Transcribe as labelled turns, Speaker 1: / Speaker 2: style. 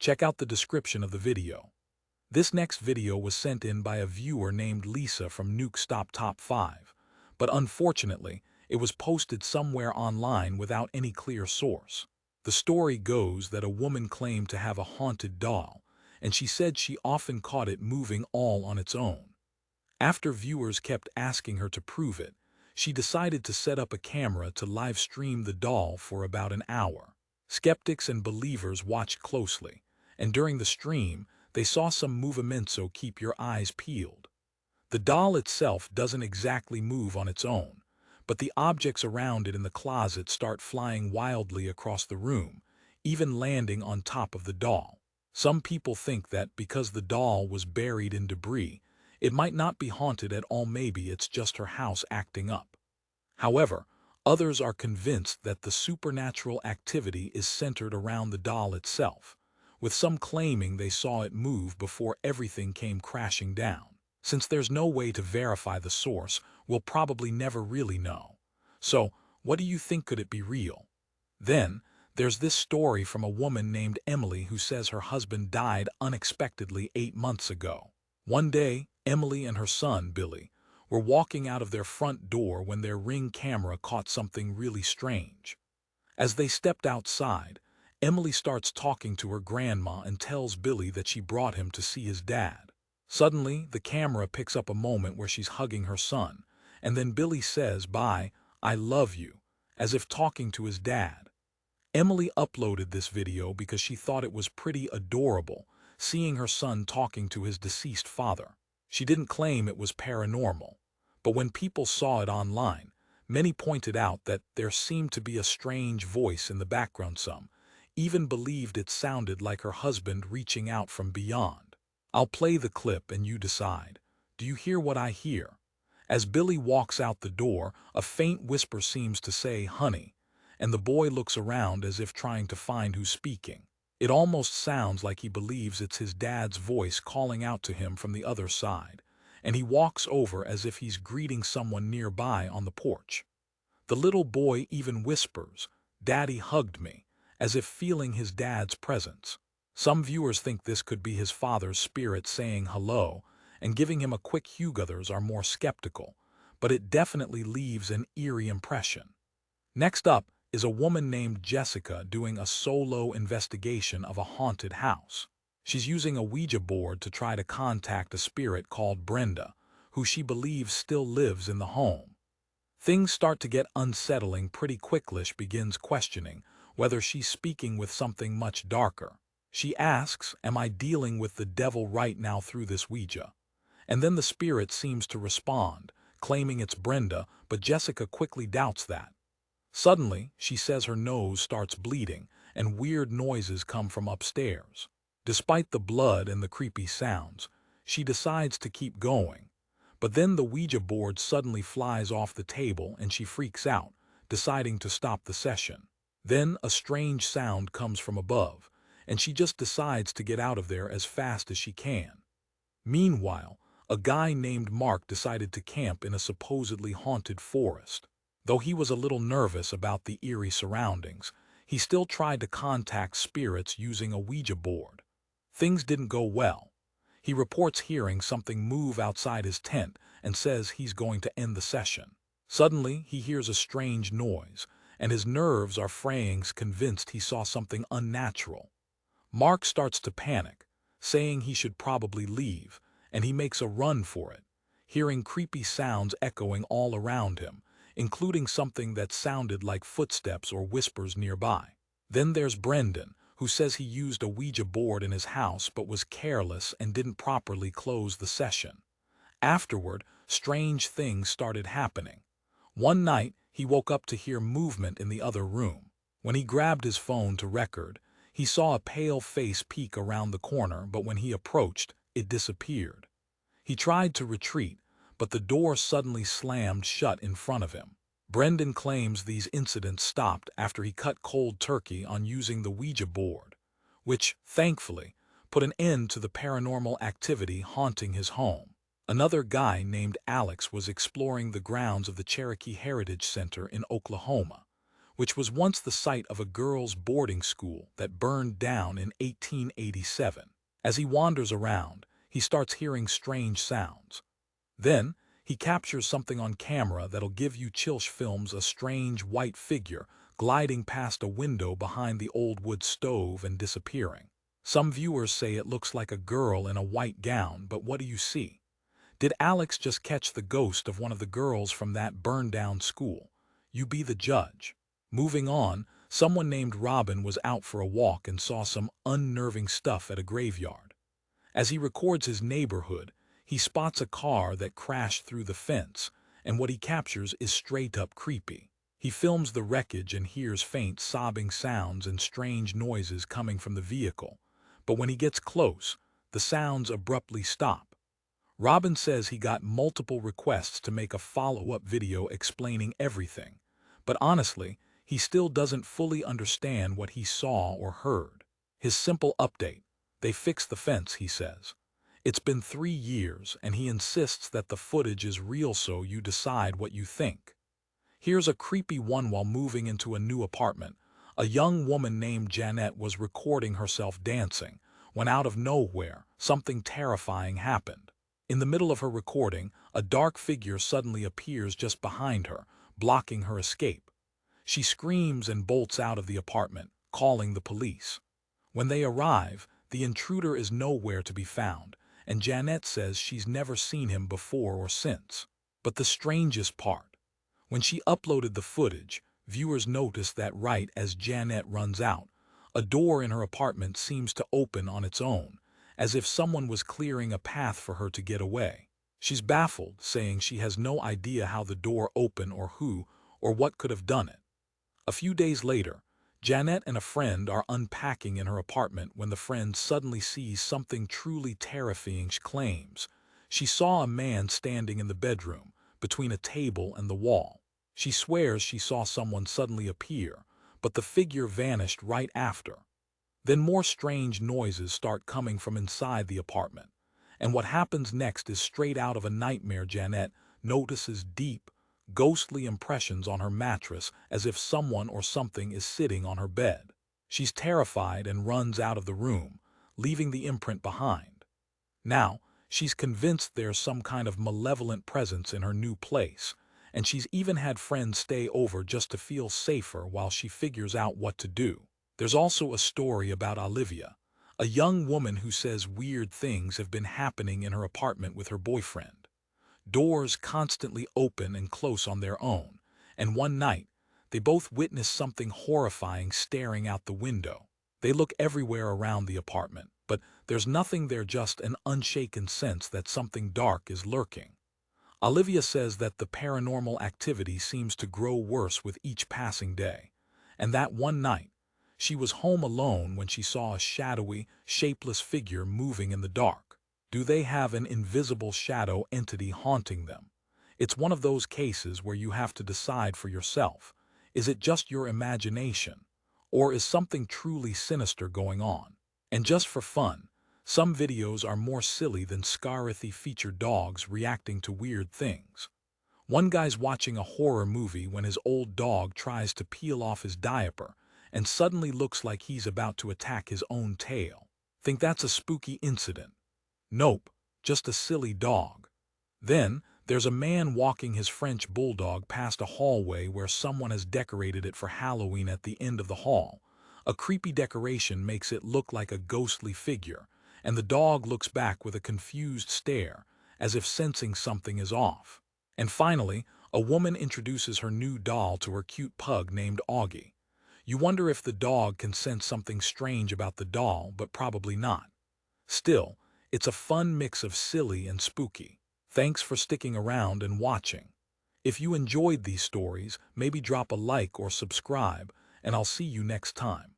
Speaker 1: Check out the description of the video. This next video was sent in by a viewer named Lisa from Nuke Stop Top 5, but unfortunately, it was posted somewhere online without any clear source. The story goes that a woman claimed to have a haunted doll, and she said she often caught it moving all on its own. After viewers kept asking her to prove it, she decided to set up a camera to live stream the doll for about an hour. Skeptics and believers watched closely, and during the stream, they saw some movement, so keep your eyes peeled. The doll itself doesn't exactly move on its own, but the objects around it in the closet start flying wildly across the room, even landing on top of the doll. Some people think that because the doll was buried in debris, it might not be haunted at all. Maybe it's just her house acting up. However, others are convinced that the supernatural activity is centered around the doll itself, with some claiming they saw it move before everything came crashing down. Since there's no way to verify the source, we'll probably never really know. So, what do you think? Could it be real? Then, there's this story from a woman named Emily who says her husband died unexpectedly 8 months ago. One day, Emily and her son, Billy, were walking out of their front door when their Ring camera caught something really strange. As they stepped outside, Emily starts talking to her grandma and tells Billy that she brought him to see his dad. Suddenly, the camera picks up a moment where she's hugging her son, and then Billy says, "Bye, I love you," as if talking to his dad. Emily uploaded this video because she thought it was pretty adorable, seeing her son talking to his deceased father. She didn't claim it was paranormal, but when people saw it online, many pointed out that there seemed to be a strange voice in the background. Some even believed it sounded like her husband reaching out from beyond. I'll play the clip and you decide. Do you hear what I hear? As Billy walks out the door, a faint whisper seems to say, "Honey," and the boy looks around as if trying to find who's speaking. It almost sounds like he believes it's his dad's voice calling out to him from the other side, and he walks over as if he's greeting someone nearby on the porch. The little boy even whispers, "Daddy hugged me," as if feeling his dad's presence. Some viewers think this could be his father's spirit saying hello and giving him a quick hug. Others are more skeptical, but it definitely leaves an eerie impression. Next up is a woman named Jessica doing a solo investigation of a haunted house. She's using a Ouija board to try to contact a spirit called Brenda, who she believes still lives in the home. Things start to get unsettling pretty quickly. She begins questioning whether she's speaking with something much darker. She asks, "Am I dealing with the devil right now through this Ouija?" And then the spirit seems to respond, claiming it's Brenda, but Jessica quickly doubts that. Suddenly, she says her nose starts bleeding, and weird noises come from upstairs. Despite the blood and the creepy sounds, she decides to keep going. But then the Ouija board suddenly flies off the table and she freaks out, deciding to stop the session. Then a strange sound comes from above, and she just decides to get out of there as fast as she can. Meanwhile, a guy named Mark decided to camp in a supposedly haunted forest. Though he was a little nervous about the eerie surroundings, he still tried to contact spirits using a Ouija board. Things didn't go well. He reports hearing something move outside his tent and says he's going to end the session. Suddenly, he hears a strange noise, and his nerves are fraying, convinced he saw something unnatural. Mark starts to panic, saying he should probably leave, and he makes a run for it, hearing creepy sounds echoing all around him, including something that sounded like footsteps or whispers nearby. Then there's Brendan, who says he used a Ouija board in his house but was careless and didn't properly close the session. Afterward, strange things started happening. One night, he woke up to hear movement in the other room. When he grabbed his phone to record, he saw a pale face peek around the corner, but when he approached, it disappeared. He tried to retreat, but the door suddenly slammed shut in front of him. Brendan claims these incidents stopped after he cut cold turkey on using the Ouija board, which, thankfully, put an end to the paranormal activity haunting his home. Another guy named Alex was exploring the grounds of the Cherokee Heritage Center in Oklahoma, which was once the site of a girls' boarding school that burned down in 1887. As he wanders around, he starts hearing strange sounds. Then, he captures something on camera that'll give you chills. Films a strange white figure gliding past a window behind the old wood stove and disappearing. Some viewers say it looks like a girl in a white gown, but what do you see? Did Alex just catch the ghost of one of the girls from that burned-down school? You be the judge. Moving on, someone named Robin was out for a walk and saw some unnerving stuff at a graveyard. As he records his neighborhood, he spots a car that crashed through the fence, and what he captures is straight-up creepy. He films the wreckage and hears faint sobbing sounds and strange noises coming from the vehicle. But when he gets close, the sounds abruptly stop. Robin says he got multiple requests to make a follow-up video explaining everything, but honestly, he still doesn't fully understand what he saw or heard. His simple update: they fixed the fence, he says. It's been 3 years, and he insists that the footage is real, so you decide what you think. Here's a creepy one. While moving into a new apartment, a young woman named Janet was recording herself dancing, when out of nowhere, something terrifying happened. In the middle of her recording, a dark figure suddenly appears just behind her, blocking her escape. She screams and bolts out of the apartment, calling the police. When they arrive, the intruder is nowhere to be found, and Janet says she's never seen him before or since. But the strangest part: when she uploaded the footage, viewers noticed that right as Janet runs out, a door in her apartment seems to open on its own, as if someone was clearing a path for her to get away. She's baffled, saying she has no idea how the door opened or who or what could have done it. A few days later, Janet and a friend are unpacking in her apartment when the friend suddenly sees something truly terrifying. She claims she saw a man standing in the bedroom, between a table and the wall. She swears she saw someone suddenly appear, but the figure vanished right after. Then more strange noises start coming from inside the apartment, and what happens next is straight out of a nightmare. Janet notices deep, ghostly impressions on her mattress, as if someone or something is sitting on her bed. She's terrified and runs out of the room, leaving the imprint behind. Now, she's convinced there's some kind of malevolent presence in her new place, and she's even had friends stay over just to feel safer while she figures out what to do. There's also a story about Olivia, a young woman who says weird things have been happening in her apartment with her boyfriend. Doors constantly open and close on their own, and one night, they both witness something horrifying staring out the window. They look everywhere around the apartment, but there's nothing there, just an unshaken sense that something dark is lurking. Olivia says that the paranormal activity seems to grow worse with each passing day, and that one night, she was home alone when she saw a shadowy, shapeless figure moving in the dark. Do they have an invisible shadow entity haunting them? It's one of those cases where you have to decide for yourself. Is it just your imagination, or is something truly sinister going on? And just for fun, some videos are more silly than scary. Feature dogs reacting to weird things. One guy's watching a horror movie when his old dog tries to peel off his diaper and suddenly looks like he's about to attack his own tail. Think that's a spooky incident? Nope, just a silly dog. Then, there's a man walking his French bulldog past a hallway where someone has decorated it for Halloween. At the end of the hall, a creepy decoration makes it look like a ghostly figure, and the dog looks back with a confused stare, as if sensing something is off. And finally, a woman introduces her new doll to her cute pug named Augie. You wonder if the dog can sense something strange about the doll, but probably not. Still, it's a fun mix of silly and spooky. Thanks for sticking around and watching. If you enjoyed these stories, maybe drop a like or subscribe, and I'll see you next time.